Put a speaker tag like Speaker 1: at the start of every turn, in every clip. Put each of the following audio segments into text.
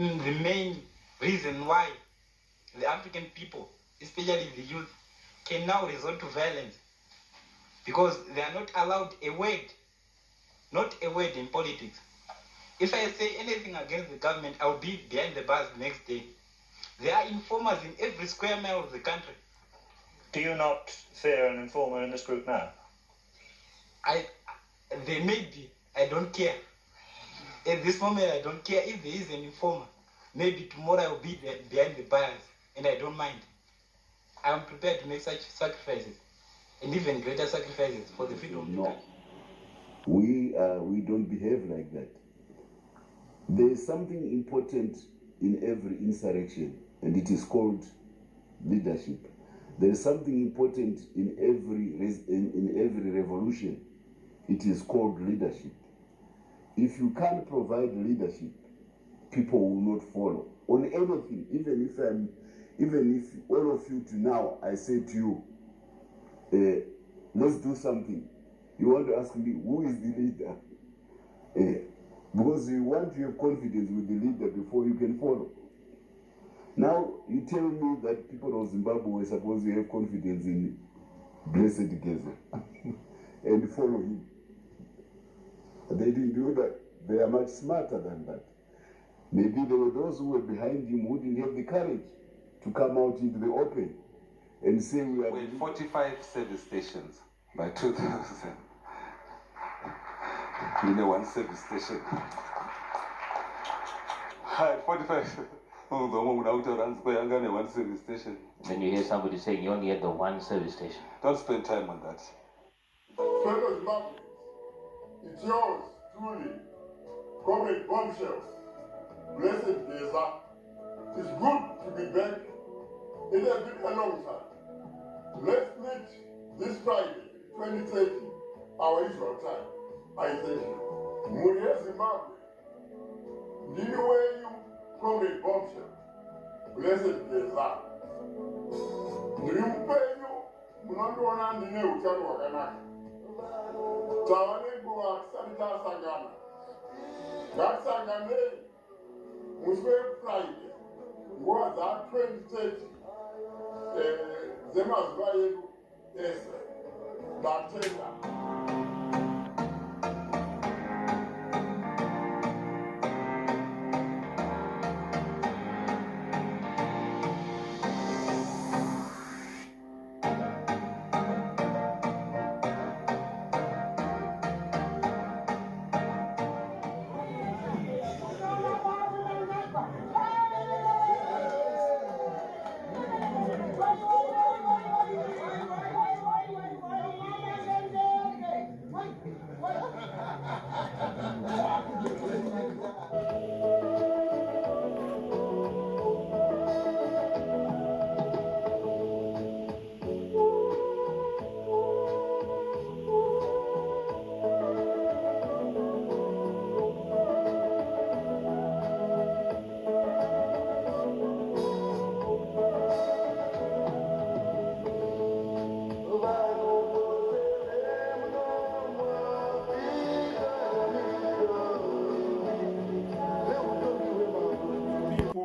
Speaker 1: The main reason why the African people, especially the youth, can now resort to violence, because they are not allowed a word, not a word in politics. If I say anything against the government, I'll be behind the bars the next day. There are informers in every square mile of the country.
Speaker 2: Do you not fear an informer in this group now?
Speaker 1: There may be. I don't care. At this moment, I don't care if there is an informer. Maybe tomorrow I'll be behind the bars, and I don't mind. I'm prepared to make such sacrifices, and even greater sacrifices for the freedom of the country.
Speaker 3: We don't behave like that. There is something important in every insurrection, and it is called leadership. There is something important in every revolution. It is called leadership. If you can't provide leadership, people will not follow on anything. Even if all of you to now, I say to you, let's do something. You want to ask me, who is the leader? Because you want to have confidence with the leader before you can follow. Now, you tell me that people of Zimbabwe were supposed to have confidence in Blessed Geza and follow him. They didn't do that. They are much smarter than that. Maybe there were those who were behind him who didn't have the courage to come out into the open and say we are...
Speaker 4: With 45 service stations by 2000. You know, one service station. 45. Oh, the one without a runs by one service station.
Speaker 5: Then you hear somebody saying you only had the one service station.
Speaker 4: Don't spend time on that.
Speaker 6: Fellow Zimbabweans, it's yours, truly, Comrade Bombshell, Blessed Geza. It's good to be back. It has been a long time. Let's meet this Friday, 2030, our usual time. I thank you. Muria Zimbabwe. Ndini wenyu, Comrade Bombshell, Blessed Geza. Ndiri mupenyu, munondoona ndine utano hwakanaka. Tava nenguva tisati tasangana. Ngatisanganei musi weFriday, nguva dza2030 dzemazuva edu ese. Ndatenda.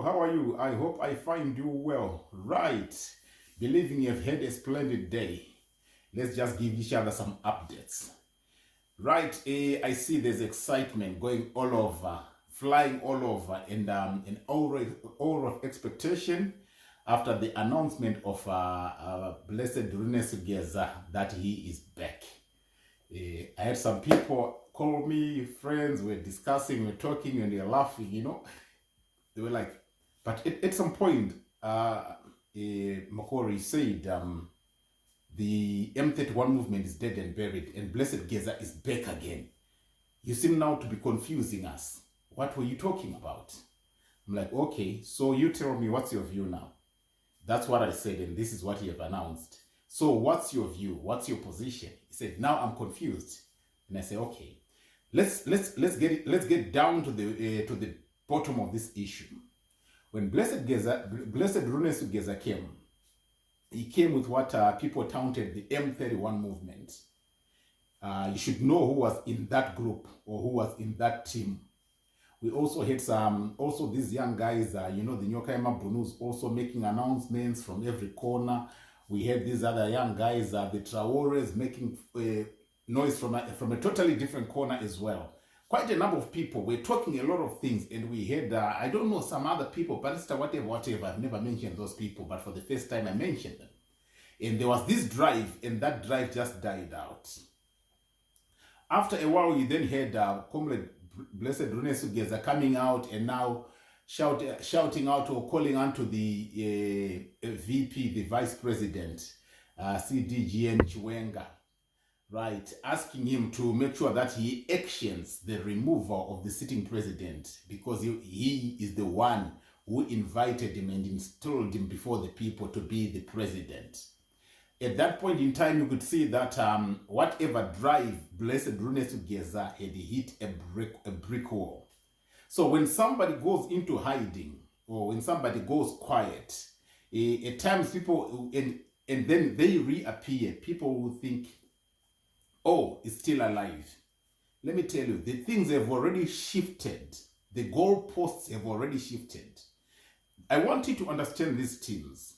Speaker 7: How are you? I hope I find you well. Right. Believing you've had a splendid day. Let's just give each other some updates. Right. I see there's excitement going all over, flying all over, and an aura of expectation after the announcement of Blessed Runesu Geza that he is back. I had some people call me, friends, we're discussing, we're talking, and they're laughing, you know. They were like, but at some point, Makori said, the M31 movement is dead and buried, and Blessed Geza is back again. You seem now to be confusing us. What were you talking about? I'm like, okay, so you tell me what's your view now. That's what I said, and this is what you have announced. So what's your view? What's your position? He said, now I'm confused. And I said, okay, let's get down to the bottom of this issue. When Blessed Runesu Geza came, he came with what people touted the M31 movement. You should know who was in that group or who was in that team. We also had also these young guys, the Nyokaima Bunus also making announcements from every corner. We had these other young guys, the Traores, making noise from a totally different corner as well. Quite a number of people were talking a lot of things, and we had, I don't know, some other people, Barrister, whatever, I've never mentioned those people, but for the first time I mentioned them. And there was this drive, and that drive just died out. After a while, you then had Comrade Blessed Runesu Geza coming out and now shouting out or calling onto the VP, the Vice President, CDGN Chiwenga, right, asking him to make sure that he actions the removal of the sitting president, because he is the one who invited him and installed him before the people to be the president. At that point in time, you could see that whatever drive Blessed Runesu Geza had hit a brick wall. So when somebody goes into hiding, or when somebody goes quiet, at times people, and then they reappear, people will think, oh, it's still alive. Let me tell you, the things have already shifted. The goalposts have already shifted. I want you to understand these teams.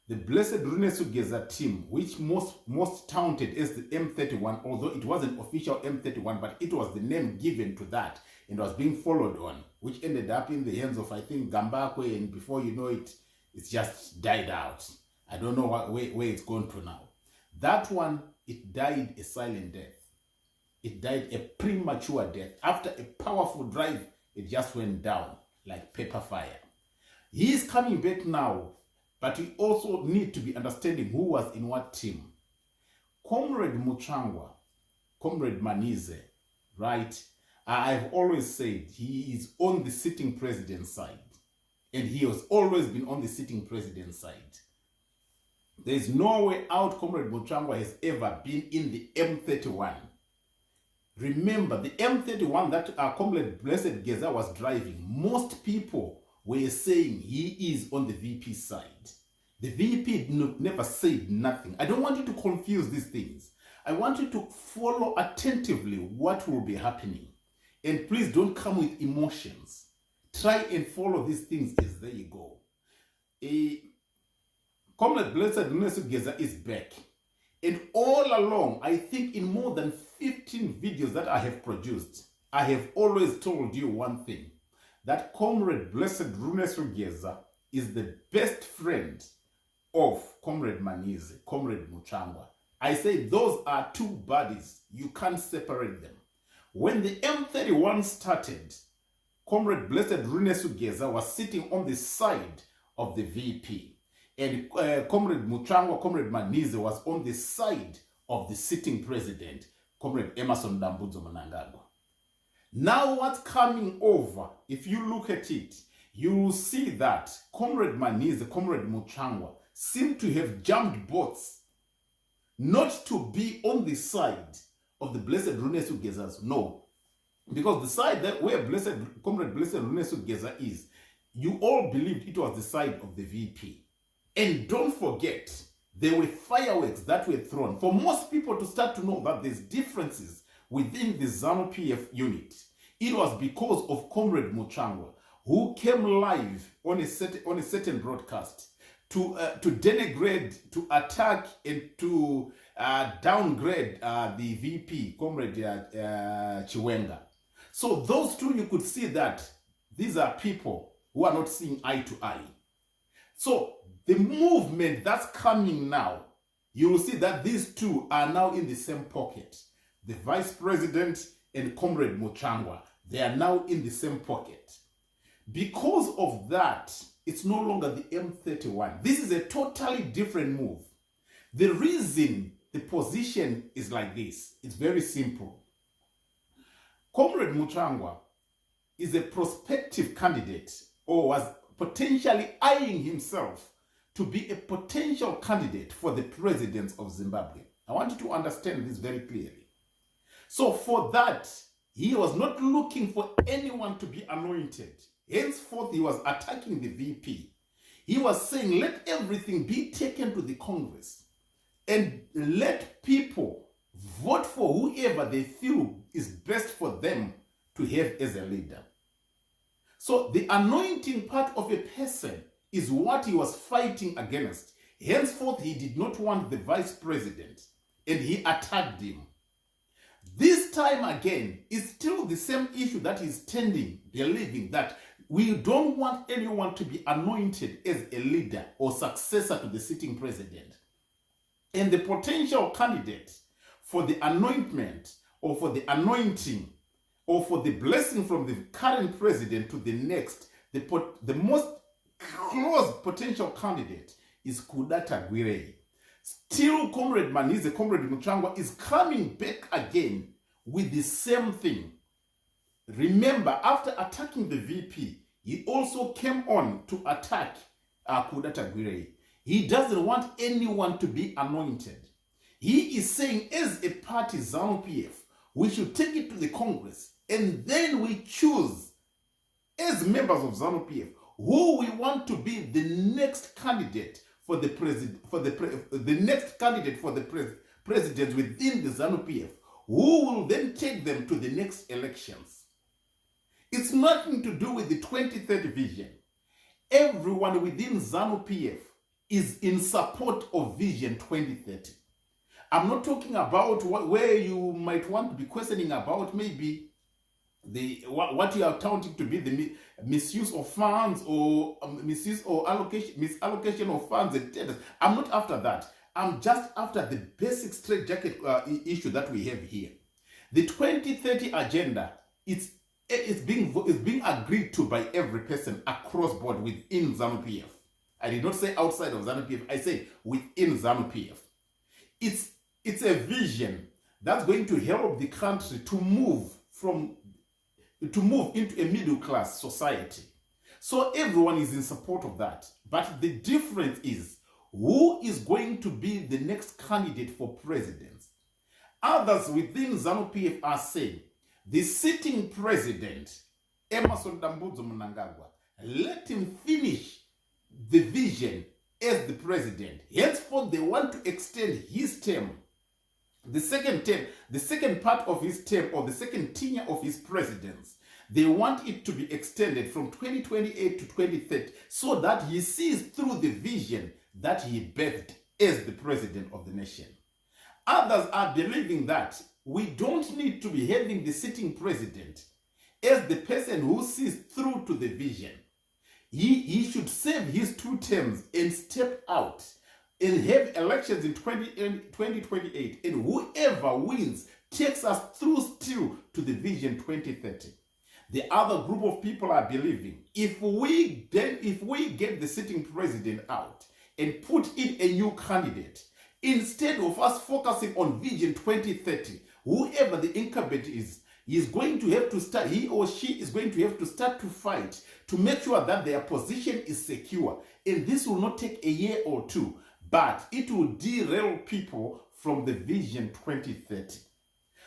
Speaker 7: The Blessed Runesu Geza team, which most touted as the M31, although it wasn't official M31, but it was the name given to that and was being followed on, which ended up in the hands of, I think, Gambakwe, and before you know it, it's just died out. I don't know where it's gone to now. That one, it died a silent death. It died a premature death. After a powerful drive, it just went down like pepper fire. He is coming back now, but we also need to be understanding who was in what team. Comrade Muchangwa, Comrade Manize, right? I've always said he is on the sitting president's side. And he has always been on the sitting president's side. There is no way out Comrade Muchangwa has ever been in the M31. Remember, the M31 that Comrade Blessed Geza was driving, most people were saying he is on the VP side. The VP never said nothing. I don't want you to confuse these things. I want you to follow attentively what will be happening. And please don't come with emotions. Try and follow these things as they go. Comrade Blessed Runesu Geza is back. And all along, I think in more than 15 videos that I have produced, I have always told you one thing. That Comrade Blessed Runesu Geza is the best friend of Comrade Manize, Comrade Muchangwa. I say those are two buddies. You can't separate them. When the M31 started, Comrade Blessed Runesu Geza was sitting on the side of the VP. And Comrade Muchangwa, Comrade Manize was on the side of the sitting president, Comrade Emerson Dambudzo Mnangagwa. Now what's coming over, if you look at it, you will see that Comrade Manize, Comrade Muchangwa seem to have jumped boats, not to be on the side of the Blessed Runesu Gezas, no. Because the side that where Comrade Blessed Runesu Geza is, you all believed it was the side of the VP. And don't forget, there were fireworks that were thrown. For most people to start to know that there's differences within the ZANU-PF unit, it was because of Comrade Muchangwa, who came live on a certain broadcast to denigrate, to attack, and to downgrade the VP, Comrade Chiwenga. So those two, you could see that these are people who are not seeing eye to eye. So the movement that's coming now, you will see that these two are now in the same pocket. The Vice President and Comrade Muchangwa, they are now in the same pocket. Because of that, it's no longer the M31. This is a totally different move. The reason the position is like this, it's very simple. Comrade Muchangwa is a prospective candidate, or was potentially eyeing himself to be a potential candidate for the president of Zimbabwe. I want you to understand this very clearly. So for that, he was not looking for anyone to be anointed. Henceforth, he was attacking the VP. He was saying, let everything be taken to the Congress and let people vote for whoever they feel is best for them to have as a leader. So the anointing part of a person is what he was fighting against. Henceforth, he did not want the vice president, and he attacked him. This time again, it's still the same issue that is standing, believing that we don't want anyone to be anointed as a leader or successor to the sitting president. And the potential candidate for the anointment or for the anointing or for the blessing from the current president to the next, the most close potential candidate is Kudata Gwire. Still, Comrade Manize, Comrade Muchangwa is coming back again with the same thing. Remember, after attacking the VP, he also came on to attack Kudata Gwire. He doesn't want anyone to be anointed. He is saying, as a party, ZANU-PF, we should take it to the Congress, and then we choose, as members of ZANU-PF, who we want to be the next candidate for the president, president within the ZANU-PF, who will then take them to the next elections. It's nothing to do with the 2030 vision. Everyone within ZANU-PF is in support of Vision 2030. I'm not talking about where you might want to be questioning about maybe what you are counting to be the misuse of funds or misuse or misallocation of funds and tenders. I'm not after that. I'm just after the basic straitjacket issue that we have here. The 2030 agenda is being agreed to by every person across board within ZANU-PF. I did not say outside of ZANU-PF. I say within ZANU-PF. It's a vision that's going to help the country to move into a middle class society. So everyone is in support of that. But the difference is who is going to be the next candidate for president. Others within ZANU-PF are saying the sitting president, Emmerson Dambudzo Mnangagwa, let him finish the vision as the president. Henceforth, they want to extend his term. The second part of his term, or the second tenure of his presidency, they want it to be extended from 2028 to 2030 so that he sees through the vision that he birthed as the president of the nation. Others are believing that we don't need to be having the sitting president as the person who sees through to the vision. He should serve his 2 terms and step out and have elections in 2028, and whoever wins takes us through still to the vision 2030. The other group of people are believing if we get the sitting president out and put in a new candidate, instead of us focusing on vision 2030, whoever the incumbent is going to have to start, he or she is going to have to start to fight to make sure that their position is secure. And this will not take a year or 2, but it will derail people from the vision 2030.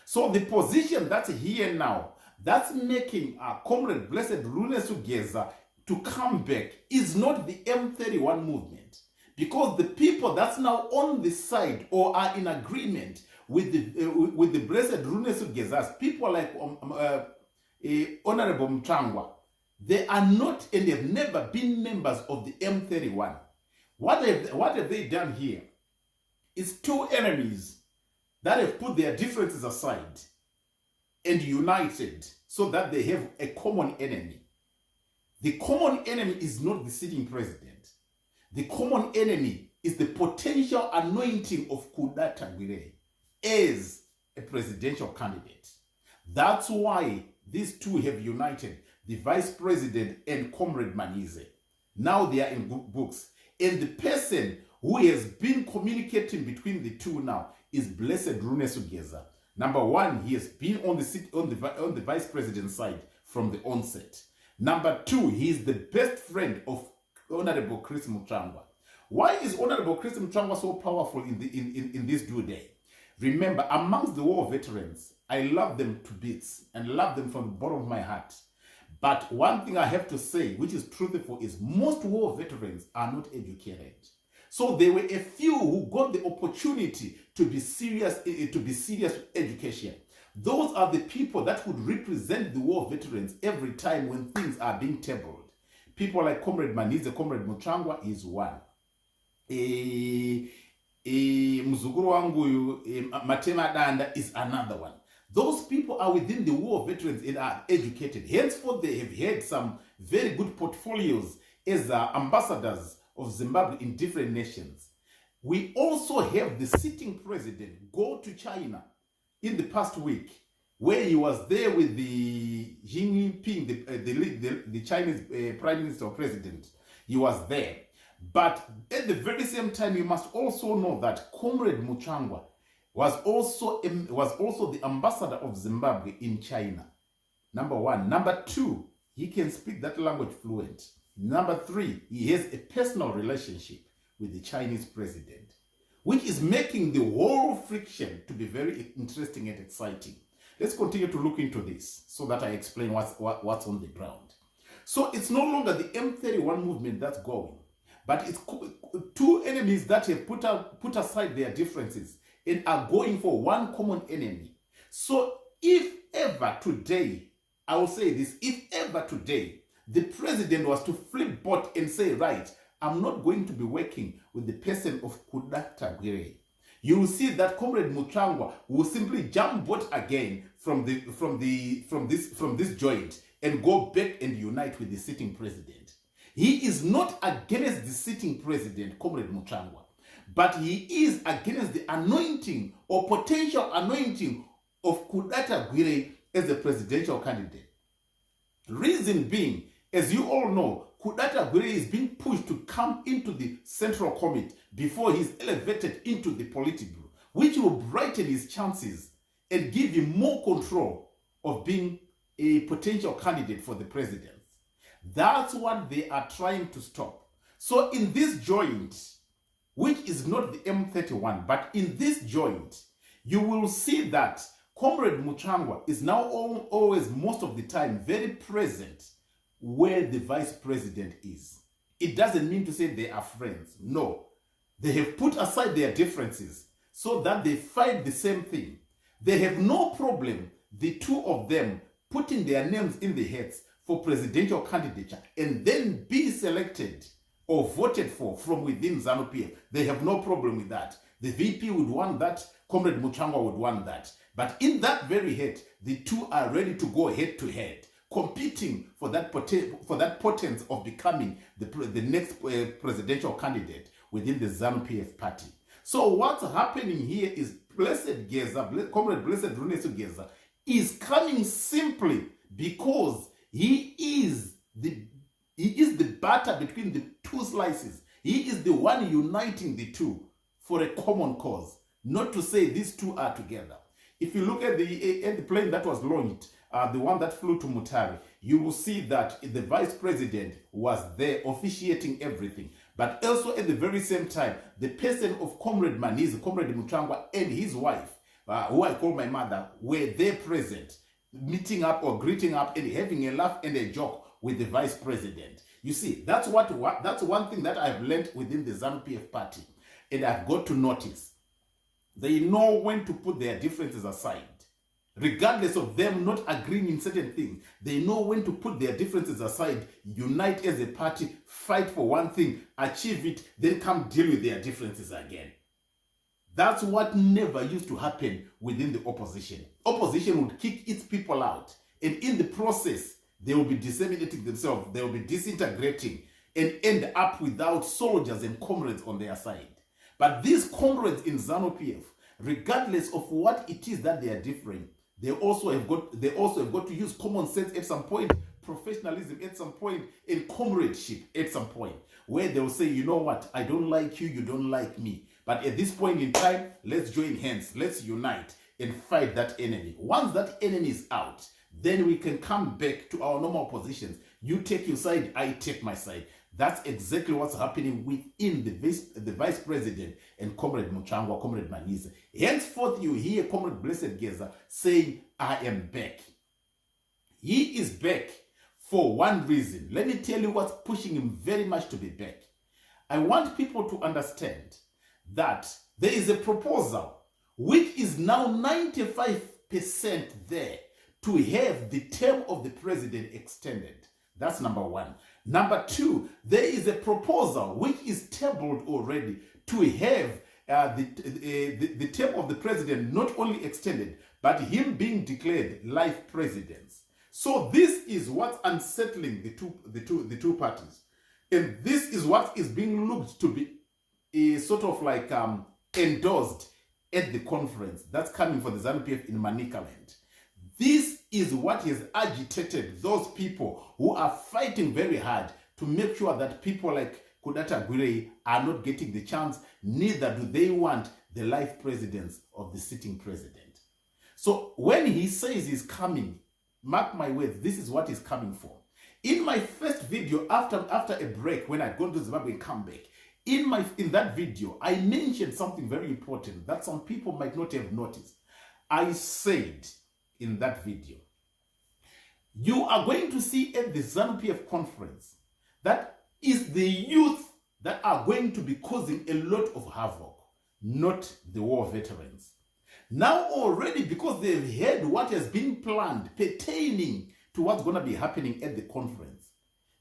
Speaker 7: So the position that's here now, that's making Comrade Blessed Runesu Geza to come back, is not the M31 movement. Because the people that's now on the side or are in agreement with the Blessed Runesu Geza, people like Honorable Mchangwa, they are not and have never been members of the M31. What have they done here? It's 2 enemies that have put their differences aside and united so that they have a common enemy. The common enemy is not the sitting president. The common enemy is the potential anointing of Kudata Gwire as a presidential candidate. That's why these 2 have united, the vice president and Comrade Manize. Now they are in books. And the person who has been communicating between the 2 now is Blessed Runesu Geza. Number 1, he has been on the vice president side from the onset. Number 2, he is the best friend of Honorable Chris Muchangwa. Why is Honorable Chris Muchangwa so powerful in this due day? Remember, amongst the war veterans, I love them to bits and love them from the bottom of my heart. But one thing I have to say, which is truthful, is most war veterans are not educated. So there were a few who got the opportunity to be serious with education. Those are the people that would represent the war veterans every time when things are being tabled. People like Comrade Manize, Comrade Muchangwa is one. Mzukuru wangu Matema Danda is another one. Those people are within the war veterans and are educated. Henceforth, they have had some very good portfolios as ambassadors of Zimbabwe in different nations. We also have the sitting president go to China in the past week, where he was there with the Xi Jinping, the Chinese prime minister or president. He was there. But at the very same time, you must also know that Comrade Muchangwa was also the ambassador of Zimbabwe in China. Number one. Number two, he can speak that language fluent. Number three, he has a personal relationship with the Chinese president, which is making the whole friction to be very interesting and exciting. Let's continue to look into this so that I explain what's on the ground. So it's no longer the M31 movement that's going, but it's two enemies that have put aside their differences and are going for one common enemy. So if ever today, I will say this, if ever today the president was to flip boat and say, right, I'm not going to be working with the person of Kudata Gwire, you will see that Comrade Muchangwa will simply jump boat again from this joint and go back and unite with the sitting president. He is not against the sitting president, Comrade Muchangwa, but he is against the anointing or potential anointing of Kudata Gwire as a presidential candidate. Reason being, as you all know, Kudata Gwire is being pushed to come into the Central Committee before he's elevated into the Politburo, which will brighten his chances and give him more control of being a potential candidate for the presidency. That's what they are trying to stop. So in this joint, which is not the M31, but in this joint, you will see that Comrade Muchangwa is now always, most of the time, very present where the vice president is. It doesn't mean to say they are friends. No. They have put aside their differences so that they fight the same thing. They have no problem, the two of them, putting their names in the hats for presidential candidature and then be selected or voted for from within ZANU-PF. They have no problem with that. The VP would want that. Comrade Muchangwa would want that. But in that very head, the two are ready to go head to head, competing for that potence of becoming the next presidential candidate within the ZANU-PF party. So what's happening here is Blessed Geza, Comrade Blessed Runesu Geza, is coming simply because he is the batter between the two slices. He is the one uniting the two for a common cause. Not to say these two are together. If you look at the plane that was launched, the one that flew to Mutare, you will see that the vice president was there officiating everything. But also at the very same time, the person of Comrade Manize, Comrade Muchangwa, and his wife, who I call my mother, were there present, meeting up or greeting up and having a laugh and a joke with the vice president. You see, that's one thing that I've learned within the ZANU-PF party, and I've got to notice. They know when to put their differences aside. Regardless of them not agreeing in certain things, they know when to put their differences aside, unite as a party, fight for one thing, achieve it, then come deal with their differences again. That's what never used to happen within the opposition. Opposition would kick its people out, and in the process, they will be disseminating themselves, they will be disintegrating, and end up without soldiers and comrades on their side. But these comrades in ZANU-PF, regardless of what it is that they are differing, they also have got to use common sense at some point, professionalism at some point, and comradeship at some point, where they will say, you know what, I don't like you, you don't like me. But at this point in time, let's join hands, let's unite and fight that enemy. Once that enemy is out, then we can come back to our normal positions. You take your side, I take my side. That's exactly what's happening within the vice president and Comrade Muchangwa, Comrade Manize. Henceforth, you hear Comrade Blessed Geza saying, I am back. He is back for one reason. Let me tell you what's pushing him very much to be back. I want people to understand that there is a proposal which is now 95% there to have the term of the president extended. That's number one. Number two, there is a proposal which is tabled already to have the term of the president not only extended, but him being declared life president. So this is what's unsettling the two parties, and this is what is being looked to be sort of like endorsed at the conference that's coming for the ZANU-PF in Manicaland. This is what has agitated those people who are fighting very hard to make sure that people like Kudata Gurei are not getting the chance, neither do they want the life presidents of the sitting president. So when he says he's coming, mark my words, this is what he's coming for. In my first video, after a break, when I'd gone to Zimbabwe and come back, in that video, I mentioned something very important that some people might not have noticed. I said in that video, you are going to see at the ZANU-PF conference that is the youth that are going to be causing a lot of havoc, not the war veterans. Now already, because they've heard what has been planned pertaining to what's going to be happening at the conference,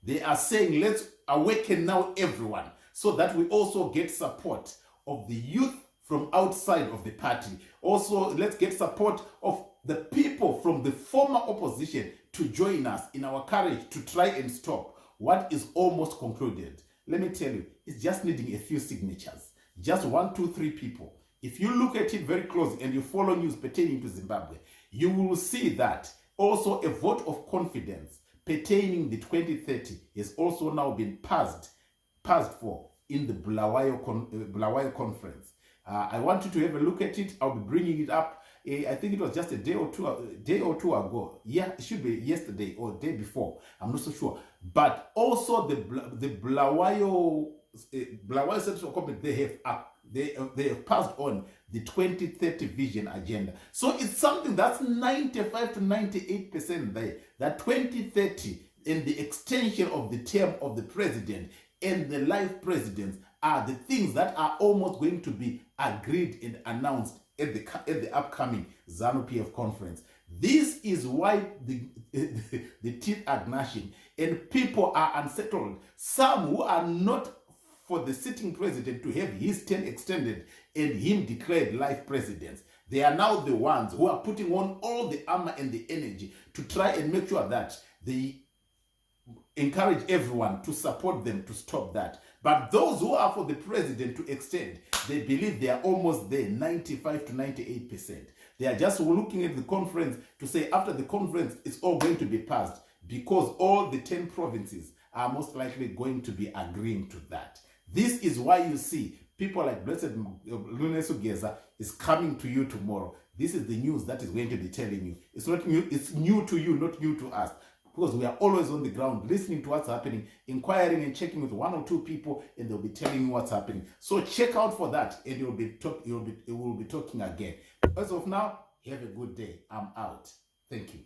Speaker 7: they are saying, let's awaken now everyone, so that we also get support of the youth from outside of the party. Also, let's get support of the people from the former opposition to join us in our courage to try and stop what is almost concluded. Let me tell you, it's just needing a few signatures. Just 1, 2, 3 people. If you look at it very closely and you follow news pertaining to Zimbabwe, you will see that also a vote of confidence pertaining the 2030 has also now been passed for in the Bulawayo conference. I want you to have a look at it. I'll be bringing it up. I think it was just a day or two ago. Yeah, it should be yesterday or day before. I'm not so sure. But also the Bulawayo Central Committee, they have passed on the 2030 vision agenda. So it's something that's 95 to 98% there. That 2030 and the extension of the term of the president and the life presidents are the things that are almost going to be agreed and announced at the upcoming ZANU-PF conference. This is why the teeth are gnashing and people are unsettled. Some who are not for the sitting president to have his term extended and him declared life president, they are now the ones who are putting on all the armor and the energy to try and make sure that they encourage everyone to support them to stop that. But those who are for the president to extend, they believe they are almost there, 95 to 98%. They are just looking at the conference to say after the conference, it's all going to be passed because all the 10 provinces are most likely going to be agreeing to that. This is why you see people like Blessed Runesu Geza is coming to you tomorrow. This is the news that is going to be telling you. It's not new, it's new to you, not new to us. Because we are always on the ground, listening to what's happening, inquiring and checking with 1 or 2 people, and they'll be telling you what's happening. So check out for that, and we'll be talking again. As of now, have a good day. I'm out. Thank you.